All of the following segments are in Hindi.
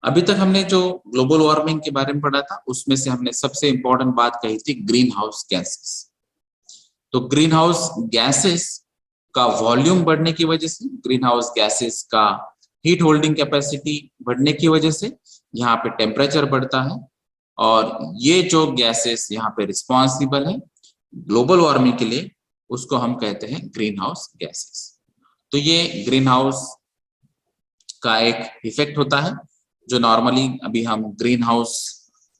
अभी तक हमने जो ग्लोबल वार्मिंग के बारे में पढ़ा था उसमें से हमने सबसे इंपॉर्टेंट बात कही थी ग्रीन हाउस गैसेस। तो ग्रीन हाउस गैसेस का वॉल्यूम बढ़ने की वजह से, ग्रीन हाउस गैसेस का हीट होल्डिंग कैपेसिटी बढ़ने की वजह से यहाँ पे टेम्परेचर बढ़ता है, और ये जो गैसेस यहाँ पे रिस्पॉन्सिबल है ग्लोबल वार्मिंग के लिए, उसको हम कहते हैं ग्रीन हाउस गैसेस। तो ये ग्रीन हाउस का एक इफेक्ट होता है जो नॉर्मली अभी हम ग्रीन हाउस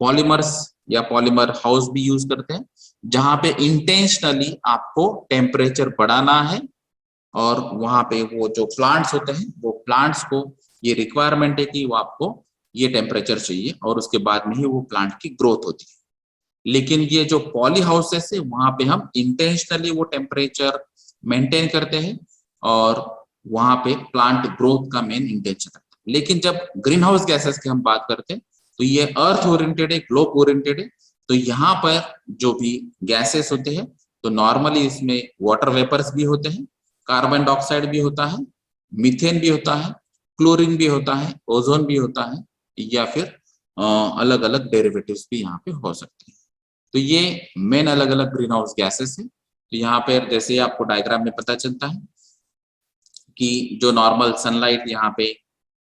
पॉलीमर्स या पॉलीमर हाउस भी यूज करते हैं, जहां पे इंटेंशनली आपको टेम्परेचर बढ़ाना है, और वहां पे वो जो प्लांट्स होते हैं वो प्लांट्स को ये रिक्वायरमेंट है कि वो आपको ये टेम्परेचर चाहिए, और उसके बाद में ही वो प्लांट की ग्रोथ होती है। लेकिन ये जो पॉली हाउसेस है वहां पे हम इंटेंशनली वो टेम्परेचर मेंटेन करते हैं, और वहां पे प्लांट ग्रोथ का मेन इंटेंशन रहता है। लेकिन जब ग्रीन हाउस गैसेस की हम बात करते हैं तो ये अर्थ ओरिएंटेड है, ग्लोब ओरिएंटेड है। तो यहाँ पर जो भी गैसेस होते हैं तो नॉर्मली इसमें वाटर वेपर्स भी होते हैं, कार्बन डाइऑक्साइड भी होता है, मीथेन भी होता है, क्लोरीन भी होता है, ओजोन भी होता है, या फिर अलग अलग डेरिवेटिव्स भी यहाँ पे हो सकते हैं। तो ये मेन अलग अलग ग्रीन हाउस गैसेस है। तो यहाँ पे जैसे आपको डायग्राम में पता चलता है कि जो नॉर्मल सनलाइट यहाँ पे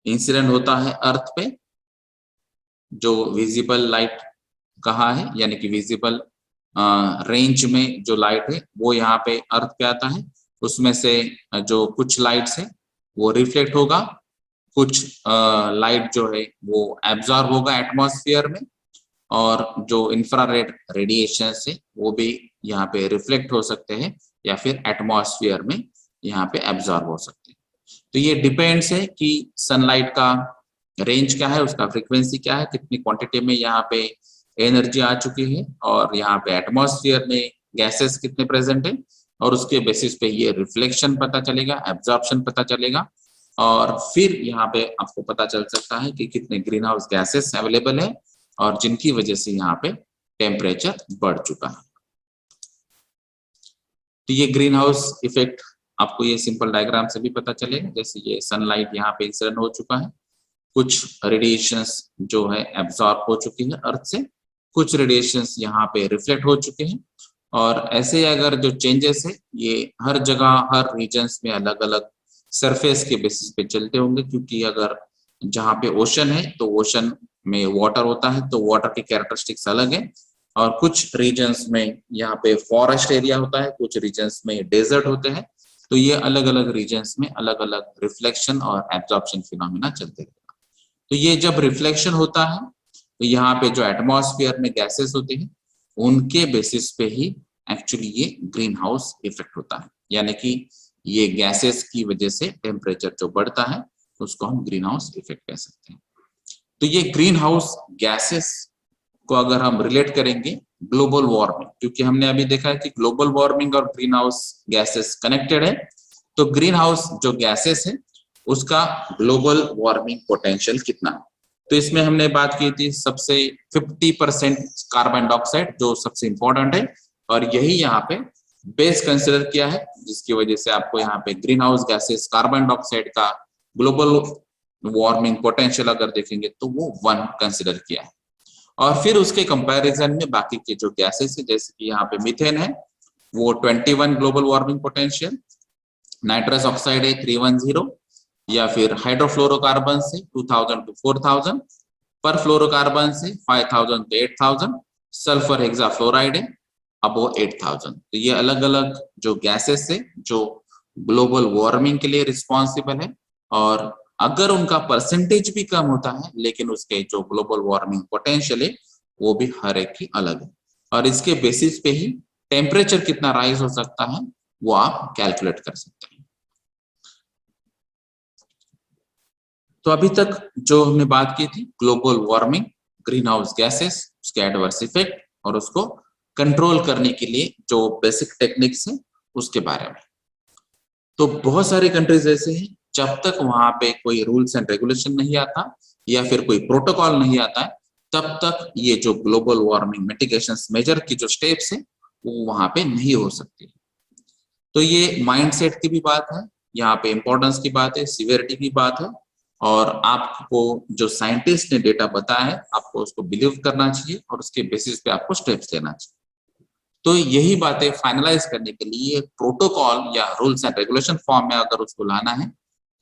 इंसिडेंट होता है अर्थ पे, जो विजिबल लाइट कहा है, यानी कि विजिबल रेंज में जो लाइट है वो यहाँ पे अर्थ पे आता है। उसमें से जो कुछ लाइट्स है वो रिफ्लेक्ट होगा, कुछ लाइट जो है वो एब्जॉर्ब होगा एटमॉस्फेयर में, और जो इंफ्रारेड रेडिएशन है वो भी यहाँ पे रिफ्लेक्ट हो सकते हैं या फिर एटमॉस्फेयर में यहाँ पे एब्जॉर्ब हो सकते हैं। तो ये डिपेंड्स है कि सनलाइट का रेंज क्या है, उसका फ्रीक्वेंसी क्या है, कितनी क्वांटिटी में यहाँ पे एनर्जी आ चुकी है, और यहाँ पे एटमॉस्फेयर में गैसेस कितने प्रेजेंट है, और उसके बेसिस पे ये रिफ्लेक्शन पता चलेगा, एब्जॉर्प्शन पता चलेगा, और फिर यहाँ पे आपको पता चल सकता है कि कितने ग्रीन हाउस गैसेस अवेलेबल है और जिनकी वजह से यहाँ पे टेम्परेचर बढ़ चुका है। तो ये ग्रीन हाउस इफेक्ट आपको ये सिंपल डायग्राम से भी पता चलेगा। जैसे ये सनलाइट यहाँ पे इंसिडेंट हो चुका है, कुछ रेडिएशंस जो है एब्जॉर्ब हो चुकी है अर्थ से, कुछ रेडिएशंस यहाँ पे रिफ्लेक्ट हो चुके हैं, और ऐसे अगर जो चेंजेस है ये हर जगह हर रीजन्स में अलग अलग सरफेस के बेसिस पे चलते होंगे, क्योंकि अगर जहाँ पे ओशन है तो ओशन में वाटर होता है तो वाटर के कैरेक्टरिस्टिक्स अलग है, और कुछ रीजन्स में यहाँ पे फॉरेस्ट एरिया होता है, कुछ रीजन्स में डेजर्ट होते हैं। तो ये अलग अलग रीजन्स में अलग अलग रिफ्लेक्शन और एब्जॉर्प्शन फिनोमिना चलते हैं। तो ये जब रिफ्लेक्शन होता है तो यहाँ पे जो एटमॉस्फेयर में गैसेस होते हैं उनके बेसिस पे ही एक्चुअली ये ग्रीन हाउस इफेक्ट होता है, यानी कि ये गैसेस की वजह से टेम्परेचर जो बढ़ता है उसको हम ग्रीन हाउस इफेक्ट कह सकते हैं। तो ये ग्रीन हाउस गैसेस को अगर हम रिलेट करेंगे ग्लोबल वार्मिंग, क्योंकि हमने अभी देखा है कि ग्लोबल वार्मिंग और ग्रीन हाउस गैसेस कनेक्टेड है, तो ग्रीन हाउस जो गैसेस है उसका ग्लोबल वार्मिंग पोटेंशियल कितना है। तो इसमें हमने बात की थी सबसे 50% कार्बन डाइऑक्साइड जो सबसे इंपॉर्टेंट है, और यही यहाँ पे बेस कंसिडर किया है, जिसकी वजह से आपको यहाँ पे green house gases carbon dioxide का ग्लोबल वार्मिंग पोटेंशियल अगर देखेंगे तो वो 1 कंसिडर किया है। और फिर उसके कंपैरिजन में बाकी के जो गैसेस है, जैसे कि यहाँ पे मीथेन है वो 21 global warming potential, nitrous oxide है 310, या फिर हाइड्रोफ्लोरोकार्बन से 2000 to 4000, पर फ्लोरोकार्बन से 5000 to 8000, सल्फर हेक्साफ्लोराइड है अबो 8000। तो ये अलग अलग जो गैसेस है जो ग्लोबल वार्मिंग के लिए रिस्पॉन्सिबल है, और अगर उनका परसेंटेज भी कम होता है लेकिन उसके जो ग्लोबल वार्मिंग पोटेंशियल है वो भी हर एक की अलग है, और इसके बेसिस पे ही टेम्परेचर कितना राइज हो सकता है वो आप कैलकुलेट कर सकते हैं। तो अभी तक जो हमने बात की थी global warming, green house gases, उसके एडवर्स इफेक्ट और उसको कंट्रोल करने के लिए जो बेसिक टेक्निक्स है उसके बारे में। तो बहुत सारे कंट्रीज ऐसे हैं जब तक वहां पे कोई रूल्स एंड रेगुलेशन नहीं आता या फिर कोई प्रोटोकॉल नहीं आता है तब तक ये जो ग्लोबल वार्मिंग मिटिगेशन मेजर की जो स्टेप्स है वो वहां पे नहीं हो सकती। तो ये माइंडसेट की भी बात है, यहाँ पे इंपॉर्टेंस की बात है, सिवियरिटी की बात है, और आपको जो साइंटिस्ट ने डेटा बताया है आपको उसको बिलीव करना चाहिए और उसके बेसिस पे आपको स्टेप्स लेना चाहिए। तो यही बातें फाइनलाइज करने के लिए प्रोटोकॉल या रूल्स एंड रेगुलेशन फॉर्म में अगर उसको लाना है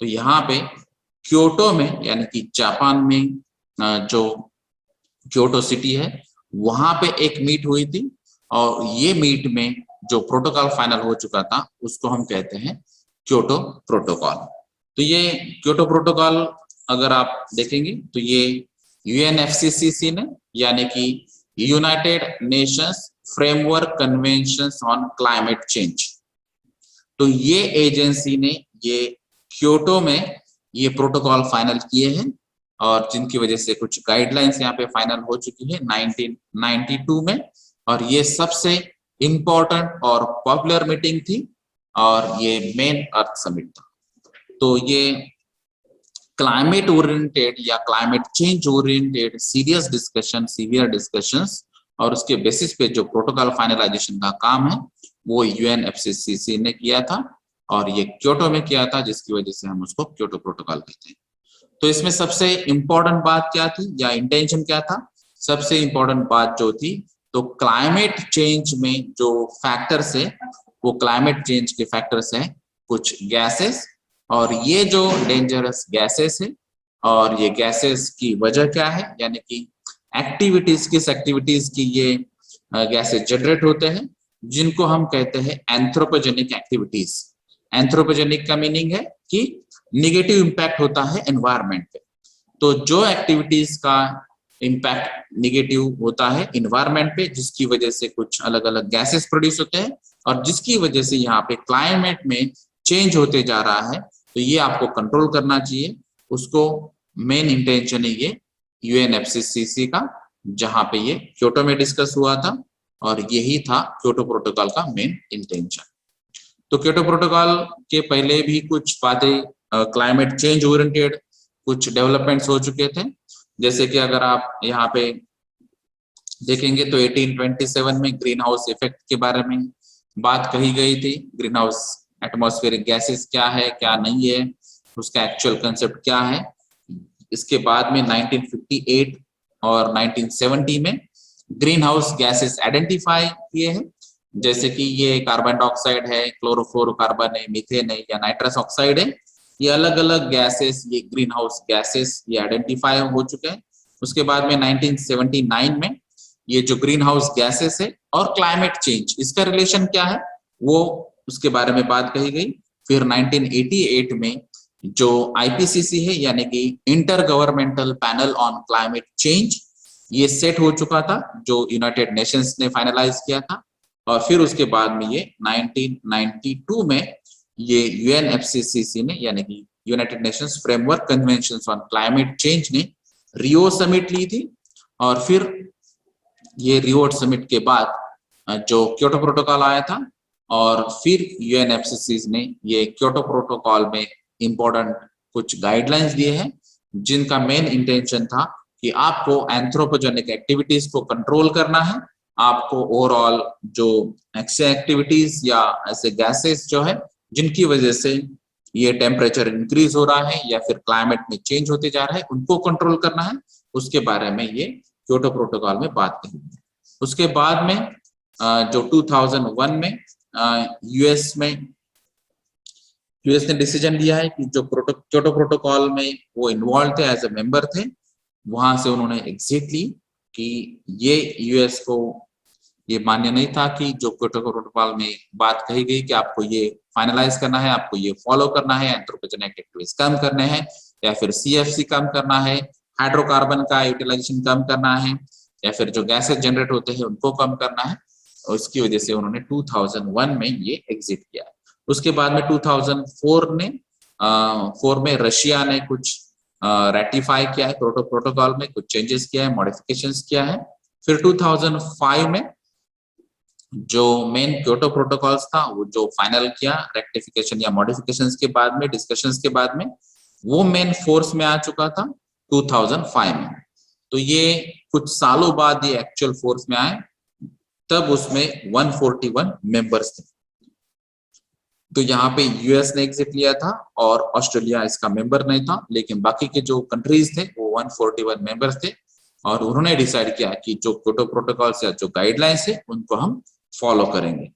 तो यहाँ पे क्योटो में यानी कि जापान में जो क्योटो सिटी है वहां पे एक मीट हुई थी और ये मीट में जो प्रोटोकॉल फाइनल हो चुका था उसको हम कहते हैं क्योटो प्रोटोकॉल। तो ये क्योटो प्रोटोकॉल अगर आप देखेंगे तो ये यूएनएफसीसीसी ने यानी कि United Nations framework convention on climate change, तो ये एजेंसी ने ये क्योटो में ये प्रोटोकॉल फाइनल किए हैं और जिनकी वजह से कुछ गाइडलाइंस यहाँ पे फाइनल हो चुकी है 1992 में। और ये सबसे इंपॉर्टेंट और पॉपुलर मीटिंग थी और ये मेन अर्थ समिट था। तो ये क्लाइमेट ओरिएंटेड या climate change oriented severe discussions और उसके बेसिस पे जो प्रोटोकॉल फाइनलाइजेशन का काम है वो यूएनएफसीसीसी ने किया था और ये क्योटो में किया था, जिसकी वजह से हम उसको क्योटो प्रोटोकॉल कहते हैं। तो इसमें सबसे इंपॉर्टेंट बात क्या थी या इंटेंशन क्या था? सबसे इंपॉर्टेंट बात जो थी तो क्लाइमेट चेंज में जो फैक्टर्स है वो क्लाइमेट चेंज के फैक्टर्स हैं कुछ गैसेस, और ये जो डेंजरस गैसेस है और ये गैसेस की वजह क्या है यानी कि एक्टिविटीज किस एक्टिविटीज की ये गैसेस जनरेट होते हैं जिनको हम कहते हैं एंथ्रोपोजेनिक एक्टिविटीज। एंथ्रोपोजेनिक का मीनिंग है कि निगेटिव इंपैक्ट होता है एनवायरनमेंट पे। तो जो एक्टिविटीज का इंपैक्ट निगेटिव होता है एनवायरनमेंट पे जिसकी वजह से कुछ अलग अलग गैसेस प्रोड्यूस होते हैं और जिसकी वजह से यहाँ पे क्लाइमेट में चेंज होते जा रहा है, तो ये आपको कंट्रोल करना चाहिए। उसको मेन इंटेंशन है ये यूएनएफसीसीसी का, जहां पे ये क्योटो में डिस्कस हुआ था और यही था क्योटो प्रोटोकॉल का मेन इंटेंशन। तो क्योटो प्रोटोकॉल के पहले भी कुछ बातें क्लाइमेट चेंज ओरिएंटेड कुछ डेवलपमेंट्स हो चुके थे, जैसे कि अगर आप यहाँ पे देखेंगे तो 1827 में ग्रीन हाउस इफेक्ट के बारे में बात कही गई थी। ग्रीन हाउस एटमॉस्फेरिक गैसेस क्या है क्या नहीं है, उसका एक्चुअल कंसेप्ट क्या है। इसके बाद में 1958 और 1970 में ग्रीन हाउस गैसेस आइडेंटिफाई किए हैं, जैसे कि ये कार्बन डाइऑक्साइड है, क्लोरोफ्लोरोकार्बन है, मीथेन है या नाइट्रस ऑक्साइड है। ये अलग अलग गैसेस, ये ग्रीन हाउस गैसेस ये आइडेंटिफाई हो चुके हैं। उसके बाद में 1979 में ये जो ग्रीन हाउस गैसेस है और क्लाइमेट चेंज इसका रिलेशन क्या है वो उसके बारे में बात कही गई। फिर 1988 में जो आईपीसीसी है यानी कि inter governmental panel on climate change ये सेट हो चुका था, जो यूनाइटेड नेशंस ने फाइनलाइज किया था। और फिर उसके बाद में ये 1992 में ये यूएनएफसीसीसी ने यानी कि United Nations framework convention on climate change ने रियो समिट ली थी। और फिर ये रियो समिट के बाद जो क्योटो प्रोटोकॉल आया था और फिर यूएनएफसीसी ने ये क्योटो प्रोटोकॉल में इंपॉर्टेंट कुछ गाइडलाइंस दिए हैं जिनका मेन इंटेंशन था कि आपको एंथ्रोपोजेनिक एक्टिविटीज को कंट्रोल करना है। आपको ओवरऑल जो ऐसे एक्टिविटीज या ऐसे गैसेस जो है जिनकी वजह से ये टेम्परेचर इंक्रीज हो रहा है या फिर क्लाइमेट में चेंज होते जा रहा है उनको कंट्रोल करना है, उसके बारे में ये क्योटो प्रोटोकॉल में बात कही। उसके बाद में जो 2001 में यूएस ने डिसीजन लिया है कि जो क्योटो प्रोटोकॉल में वो इन्वॉल्व थे एज ए मेंबर थे, वहां से उन्होंने एग्जिट ली कि ये यूएस को ये मान्य नहीं था कि जो क्योटो प्रोटोकॉल में बात कही गई कि आपको ये फाइनलाइज करना है, आपको ये फॉलो करना है, एंथ्रोपोजेनिक एक्टिविटीज कम करने हैं या फिर सीएफसी कम करना है, हाइड्रोकार्बन का यूटिलाइजेशन कम करना है या फिर जो गैसेस जनरेट होते हैं उनको कम करना है। और उसकी वजह से उन्होंने 2001 में ये एग्जिट किया। उसके बाद में 2004 में रशिया ने कुछ रेटिफाई किया है प्रोटोकॉल में, कुछ चेंजेस किया है, मॉडिफिकेशंस किया है। फिर 2005 में जो मेन क्योटो प्रोटोकॉल्स था वो जो फाइनल किया रेक्टिफिकेशन या मॉडिफिकेशंस के बाद में, डिस्कशंस के बाद में, वो मेन फोर्स में आ चुका था 2005 में। तो ये कुछ सालों बाद ये एक्चुअल फोर्स में आए, तब उसमें 141 मेंबर्स थे। तो यहाँ पे यूएस ने एग्जिट लिया था और ऑस्ट्रेलिया इसका मेंबर नहीं था, लेकिन बाकी के जो कंट्रीज थे वो 141 मेंबर्स थे और उन्होंने डिसाइड किया कि जो क्योटो प्रोटोकॉल या जो गाइडलाइंस है उनको हम फॉलो करेंगे।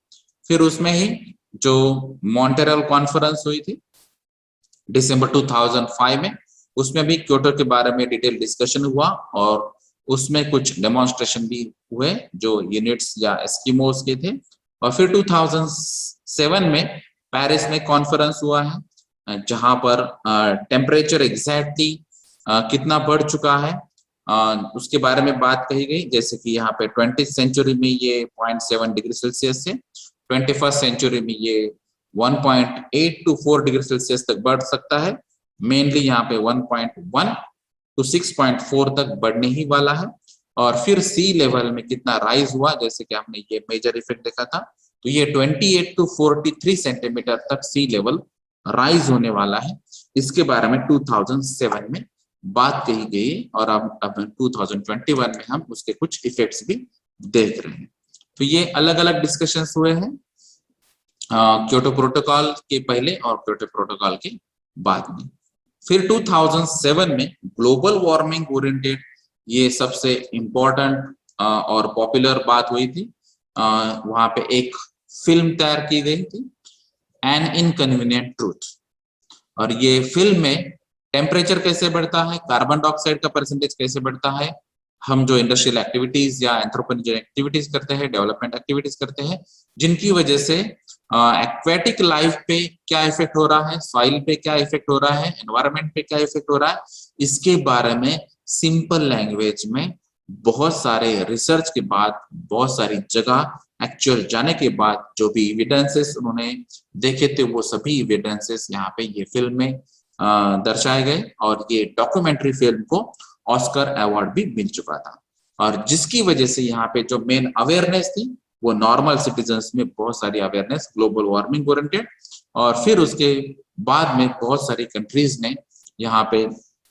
फिर उसमें ही जो मॉन्ट्रियल कॉन्फ्रेंस हुई थी दिसंबर 2005 में, उसमें भी क्योटो के बारे में डिटेल डिस्कशन हुआ और उसमें कुछ डेमोन्स्ट्रेशन भी हुए जो यूनिट्स या एस्किमोस के थे। और फिर 2007 में पेरिस में कॉन्फ्रेंस हुआ है जहां पर टेम्परेचर एग्जैक्टली कितना बढ़ चुका है उसके बारे में बात कही गई, जैसे कि यहाँ पे 20th सेंचुरी में ये 0.7 डिग्री सेल्सियस से 21st सेंचुरी में ये 1.8 to 4 डिग्री सेल्सियस तक बढ़ सकता है। मेनली यहाँ पे 1.1 to 6.4 तक बढ़ने ही वाला है। और फिर सी लेवल में कितना राइज हुआ, जैसे कि हमने ये मेजर इफेक्ट देखा था, तो ये 28 to 43 सेंटीमीटर तक सी लेवल राइज होने वाला है। इसके बारे में 2007 में बात कही गई और अब 2021 में हम उसके कुछ इफेक्ट्स भी देख रहे हैं। तो ये अलग अलग डिस्कशंस हुए हैं क्योटो प्रोटोकॉल के पहले और क्योटो प्रोटोकॉल के बाद में। फिर 2007 में ग्लोबल वार्मिंग ओरिएंटेड ये सबसे इम्पोर्टेंट और पॉपुलर बात हुई थी। वहां पे एक फिल्म तैयार की गई थी, एन इनकन्वीनियंट ट्रूथ, और ये फिल्म में टेम्परेचर कैसे बढ़ता है, कार्बन डाइऑक्साइड का परसेंटेज कैसे बढ़ता है, हम जो इंडस्ट्रियल एक्टिविटीज या एंथ्रोपोजेनिक एक्टिविटीज करते हैं, डेवलपमेंट एक्टिविटीज करते हैं, जिनकी वजह से एक्वेटिक लाइफ पे क्या इफेक्ट हो रहा है, सॉइल पे क्या इफेक्ट हो रहा है, एनवायरनमेंट पे क्या इफेक्ट हो रहा है, इसके बारे में सिंपल लैंग्वेज में बहुत सारे रिसर्च के बाद, बहुत सारी जगह एक्चुअल जाने के बाद जो भी एविडेंसेस उन्होंने देखे थे, वो सभी एविडेंसेस यहाँ पे ये फिल्म में दर्शाए गए और ये डॉक्यूमेंट्री फिल्म को ऑस्कर अवार्ड भी मिल चुका था। और जिसकी वजह से यहाँ पे जो मेन अवेयरनेस थी वो नॉर्मल सिटीजन्स में बहुत सारी अवेयरनेस ग्लोबल वार्मिंग ओरिएंटेड, और फिर उसके बाद में बहुत सारी कंट्रीज ने यहाँ पे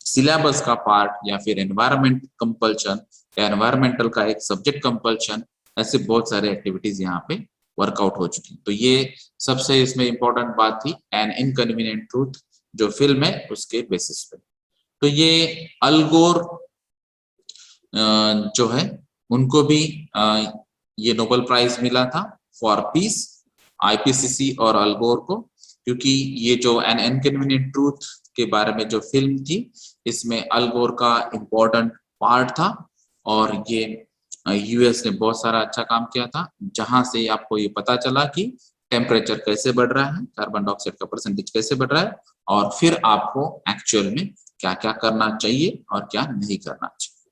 सिलेबस का पार्ट या फिर एनवायरमेंट कंपल्शन या एनवायरमेंटल का एक सब्जेक्ट कंपल्शन, ऐसे बहुत सारे एक्टिविटीज यहाँ पे वर्कआउट हो चुकी। तो ये सबसे इसमें इंपॉर्टेंट बात थी, एन इनकन्वीनियंट ट्रूथ जो फिल्म है उसके बेसिस पे। तो ये अल गोर जो है उनको भी ये नोबेल प्राइज मिला था फॉर पीस, आईपीसीसी और अल गोर को, क्योंकि ये जो एन इनकन्वीनियंट ट्रूथ के बारे में जो फिल्म थी इसमें अल गोर का इम्पोर्टेंट पार्ट था और ये यूएस ने बहुत सारा अच्छा काम किया था, जहां से आपको ये पता चला कि टेम्परेचर कैसे बढ़ रहा है, कार्बन डाइऑक्साइड का परसेंटेज कैसे बढ़ रहा है, और फिर आपको एक्चुअल में क्या क्या करना चाहिए और क्या नहीं करना चाहिए।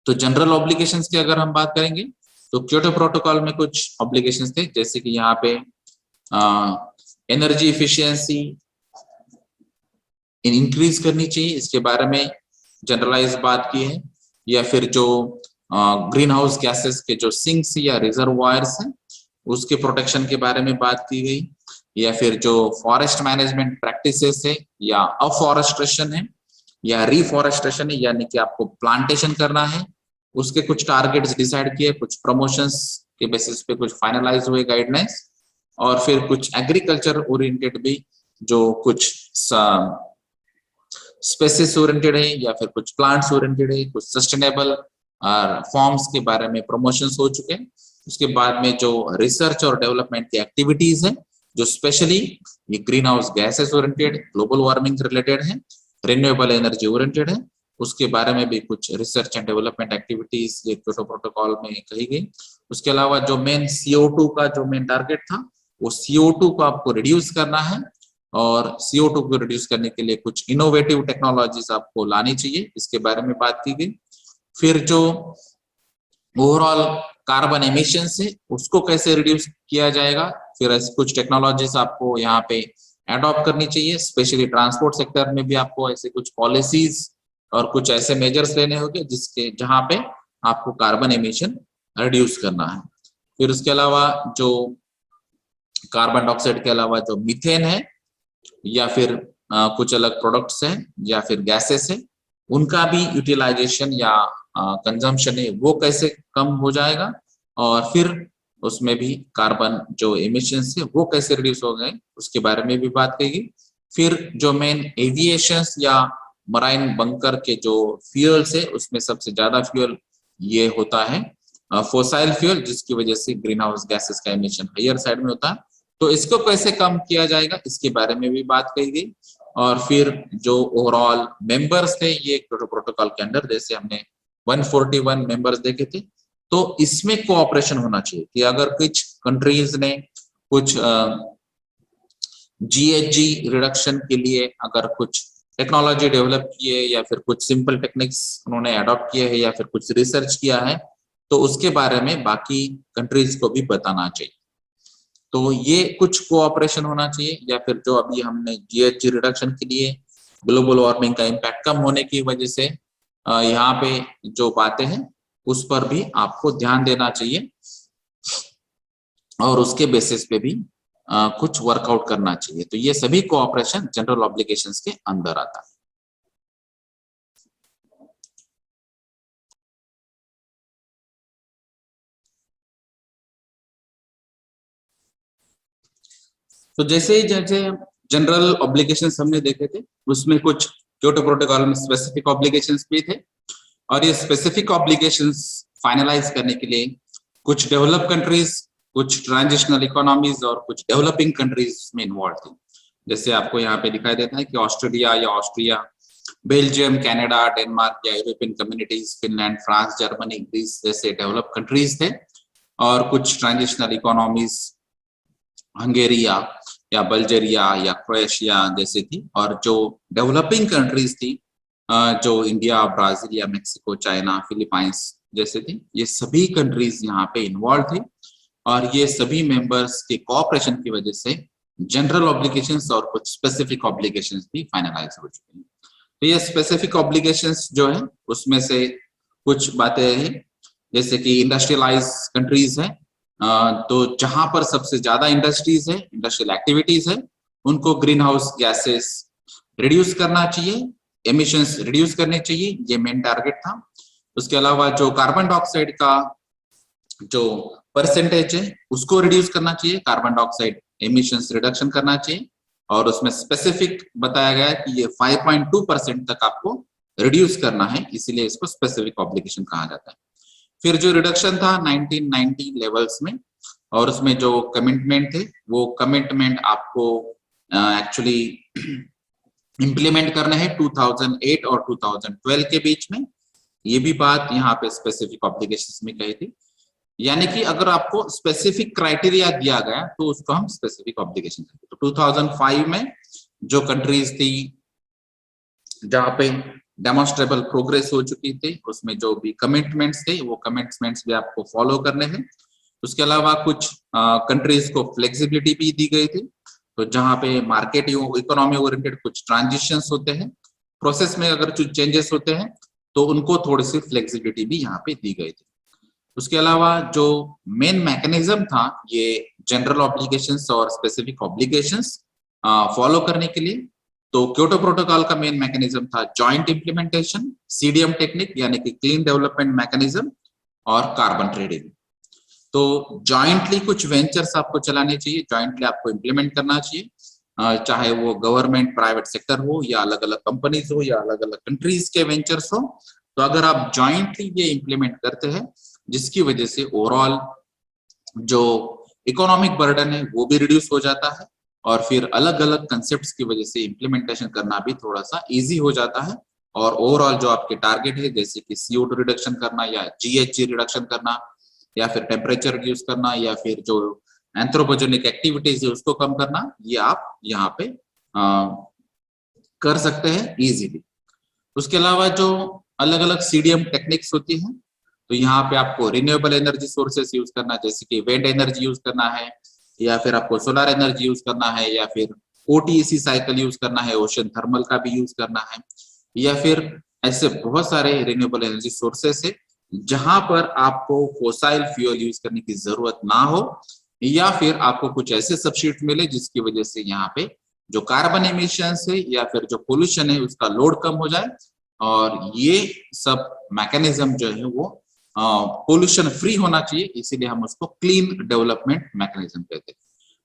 तो जनरल ऑब्लिगेशंस की अगर हम बात करेंगे तो क्योटो प्रोटोकॉल में कुछ ऑब्लिगेशंस थे, जैसे कि यहाँ पे एनर्जी इफिशियंसी इंक्रीज करनी चाहिए, इसके बारे में जनरलाइज बात की है, या फिर जो ग्रीन हाउस गैसेस के जो सिंक्स या रिजर्वायर्स हैं उसके प्रोटेक्शन के बारे में बात की गई, या फिर जो फॉरेस्ट मैनेजमेंट प्रैक्टिसेस है या अफॉरेस्ट्रेशन है या रिफॉरेस्ट्रेशन है, यानी कि आपको प्लांटेशन करना है, उसके कुछ टारगेट्स डिसाइड किए, कुछ प्रमोशंस के बेसिस पे कुछ फाइनलाइज हुए गाइडलाइंस, और फिर कुछ एग्रीकल्चर ओरिएंटेड भी जो कुछ स्पेसिस ओरिएंटेड है या फिर कुछ प्लांट्स ओरिएंटेड है, कुछ सस्टेनेबल फॉर्म्स के बारे में प्रमोशंस हो चुके हैं। उसके बाद में जो रिसर्च और डेवलपमेंट की एक्टिविटीज है जो स्पेशली ये green house gases oriented, global warming related है, रिन्यूएबल एनर्जी ओरिएंटेड है, उसके बारे में भी कुछ रिसर्च एंड डेवलपमेंट एक्टिविटीज ये क्योटो प्रोटोकॉल में कही गई। उसके अलावा जो मेन CO2 का जो मेन टारगेट था वो CO2 को आपको रिड्यूस करना है, और CO2 को रिड्यूस करने के लिए कुछ इनोवेटिव टेक्नोलॉजीज आपको लानी चाहिए, इसके बारे में बात की गई। फिर जो ओवरऑल कार्बन एमिशन है उसको कैसे रिड्यूस किया जाएगा, फिर ऐसे कुछ टेक्नोलॉजीज आपको यहाँ पे एडॉप्ट करनी चाहिए, स्पेशली ट्रांसपोर्ट सेक्टर में भी आपको ऐसे कुछ पॉलिसीज और कुछ ऐसे मेजर्स लेने होंगे जिसके जहाँ पे आपको कार्बन एमिशन रिड्यूस करना है। फिर उसके अलावा जो कार्बन डाइऑक्साइड के अलावा जो मीथेन है या फिर कुछ अलग प्रोडक्ट्स हैं या फिर गैसेस है, उनका भी यूटिलाइजेशन या कंजम्पशन है वो कैसे कम हो जाएगा, और फिर उसमें भी कार्बन जो एमिशंस है वो कैसे रिड्यूस हो गए उसके बारे में भी बात कही गई। फिर जो मेन एविएशन या मराइन बंकर के जो फ्यूल्स है उसमें सबसे ज्यादा फ्यूल ये होता है फोसाइल फ्यूल, जिसकी वजह से ग्रीन हाउस गैसेस का एमिशन हायर साइड में होता है। तो इसको कैसे कम किया जाएगा इसके बारे में भी बात कही गई। और फिर जो ओवरऑल मेंबर्स थे ये क्योटो प्रोटोकॉल के अंदर, जैसे हमने 141 मेंबर्स देखे थे, तो इसमें कोऑपरेशन होना चाहिए कि अगर कुछ कंट्रीज ने कुछ जीएचजी रिडक्शन के लिए अगर कुछ टेक्नोलॉजी डेवलप किए या फिर कुछ सिंपल टेक्निक्स उन्होंने अडॉप्ट किए हैं या फिर कुछ रिसर्च किया है, तो उसके बारे में बाकी कंट्रीज को भी बताना चाहिए। तो ये कुछ कोऑपरेशन होना चाहिए। या फिर जो अभी हमने जीएचजी रिडक्शन के लिए ग्लोबल वार्मिंग का इम्पैक्ट कम होने की वजह से यहाँ पे जो बातें हैं उस पर भी आपको ध्यान देना चाहिए और उसके बेसिस पे भी कुछ वर्कआउट करना चाहिए। तो ये सभी कोऑपरेशन जनरल ऑब्लिगेशंस के अंदर आता है। तो जैसे जनरल ऑब्लिगेशंस हमने देखे थे, उसमें कुछ क्योटो प्रोटोकॉल में स्पेसिफिक ऑब्लिगेशंस भी थे, और ये स्पेसिफिक ऑब्लिगेशंस फाइनलाइज करने के लिए कुछ डेवलप कंट्रीज, कुछ ट्रांजिशनल इकोनॉमीज और कुछ डेवलपिंग कंट्रीज में इन्वॉल्व थी। जैसे आपको यहाँ पे दिखाई देता है कि ऑस्ट्रेलिया या ऑस्ट्रिया, बेल्जियम, कनाडा, डेनमार्क या European communities, Finland, France, Germany, Greece जैसे डेवलप कंट्रीज थे, और कुछ ट्रांजिशनल इकोनॉमीज हंगेरिया या बल्गेरिया या क्रोएशिया जैसे थी, और जो डेवलपिंग कंट्रीज थी जो इंडिया, ब्राजील या मेक्सिको, चाइना, फिलीपाइंस जैसे थी, ये सभी कंट्रीज यहाँ पे इन्वॉल्व थे। और ये सभी मेंबर्स के कोऑपरेशन की वजह से जनरल ऑब्लिगेशंस और कुछ स्पेसिफिक ऑब्लिगेशंस भी फाइनलाइज हो चुके हैं। तो ये स्पेसिफिक ऑब्लिगेशंस जो है उसमें से कुछ बातें हैं, जैसे कि इंडस्ट्रियलाइज कंट्रीज है, तो जहां पर सबसे ज्यादा इंडस्ट्रीज है, इंडस्ट्रियल एक्टिविटीज है, उनको ग्रीन हाउस गैसेस रिड्यूस करना चाहिए, एमिशंस रिड्यूस करने चाहिए, ये मेन टारगेट था। उसके अलावा जो कार्बन डाइऑक्साइड का जो परसेंटेज है उसको रिड्यूस करना चाहिए, कार्बन डाइऑक्साइड एमिशंस रिडक्शन करना चाहिए, और उसमें स्पेसिफिक बताया गया है कि ये 5.2% तक आपको रिड्यूस करना है, इसीलिए इसको स्पेसिफिक ऑब्लिगेशन कहा जाता है। फिर जो रिडक्शन था 1990 लेवल्स में, और उसमें जो कमिटमेंट थे वो कमिटमेंट आपको एक्चुअली इंप्लीमेंट करना है 2008 और 2012 के बीच में। ये भी बात यहाँ पे स्पेसिफिक ऑब्लिगेशंस में कही थी, यानी कि अगर आपको स्पेसिफिक क्राइटेरिया दिया गया तो उसको हम स्पेसिफिक ऑब्लिगेशन कहते हैं। तो 2005 में जो कंट्रीज थी जहाँ पे डेमोन्स्ट्रेबल प्रोग्रेस हो चुकी थी, उसमें जो भी कमिटमेंट्स थे वो कमिटमेंट्स भी आपको फॉलो करने हैं। उसके अलावा कुछ कंट्रीज को फ्लेक्सिबिलिटी भी दी गई थी, तो जहाँ पे मार्केट इकोनॉमी ओरिएंटेड कुछ ट्रांजिशंस होते हैं, प्रोसेस में अगर कुछ चेंजेस होते हैं तो उनको थोड़ी सी फ्लेक्सिबिलिटी भी यहाँ पे दी गई थी। उसके अलावा जो मेन मैकेनिज्म था ये जनरल ऑब्लिगेशंस और स्पेसिफिक ऑब्लिगेशंस फॉलो करने के लिए, तो क्योटो प्रोटोकॉल का मेन मैकेनिज्म था जॉइंट इंप्लीमेंटेशन, सीडीएम टेक्निक यानी कि क्लीन डेवलपमेंट मैकेनिज्म, और कार्बन ट्रेडिंग। तो जॉइंटली कुछ वेंचर्स आपको चलाने चाहिए, जॉइंटली आपको इंप्लीमेंट करना चाहिए, चाहे वो गवर्नमेंट, प्राइवेट सेक्टर हो या अलग अलग कंपनीज हो या अलग अलग कंट्रीज के वेंचर्स हो। तो अगर आप जॉइंटली ये इंप्लीमेंट करते हैं जिसकी वजह से ओवरऑल जो इकोनॉमिक बर्डन है वो भी रिड्यूस हो जाता है, और फिर अलग अलग कंसेप्ट्स की वजह से इम्प्लीमेंटेशन करना भी थोड़ा सा इजी हो जाता है, और ओवरऑल जो आपके टारगेट है जैसे कि CO2 रिडक्शन करना या GHG रिडक्शन करना या फिर टेम्परेचर रिड्यूस करना या फिर जो एंथ्रोपोजेनिक एक्टिविटीज है उसको कम करना, ये आप यहाँ पे कर सकते हैं इजीली। उसके अलावा जो अलग अलग CDM टेक्निक्स होती हैं, तो यहाँ पे आपको रिन्यूएबल एनर्जी सोर्सेस यूज करना, जैसे कि विंड एनर्जी यूज करना है, या फिर आपको सोलर एनर्जी यूज करना है, या फिर OTEC साइकिल यूज करना है, ओशन थर्मल का भी यूज करना है, या फिर ऐसे बहुत सारे रिन्यूएबल एनर्जी सोर्सेस है जहां पर आपको फोसाइल फ्यूल यूज करने की जरूरत ना हो, या फिर आपको कुछ ऐसे सब्स्टिट्यूट मिले जिसकी वजह से यहाँ पे जो कार्बन एमिशंस है या फिर जो पोल्यूशन है उसका लोड कम हो जाए, और ये सब मैकेनिज्म जो है वो पोल्यूशन फ्री होना चाहिए, इसीलिए हम उसको क्लीन डेवलपमेंट मैकेनिज्म कहते हैं।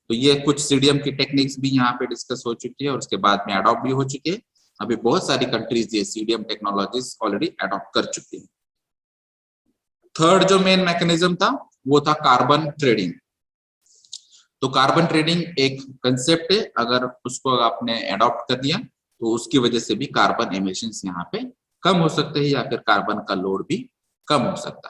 तो ये कुछ सीडीएम की टेक्निक्स भी यहाँ पे डिस्कस हो चुकी है और उसके बाद में अडॉप्ट भी हो चुकी है। अभी बहुत सारी कंट्रीज ये सीडीएम टेक्नोलॉजीज ऑलरेडी अडॉप्ट कर चुकी है। थर्ड जो मेन मैकेनिज्म था वो था कार्बन ट्रेडिंग। तो कार्बन ट्रेडिंग एक कंसेप्ट है, अगर उसको आपने अडॉप्ट कर दिया तो उसकी वजह से भी कार्बन एमिशंस यहाँ पे कम हो सकते हैं या फिर कार्बन का लोड भी कम हो सकता है।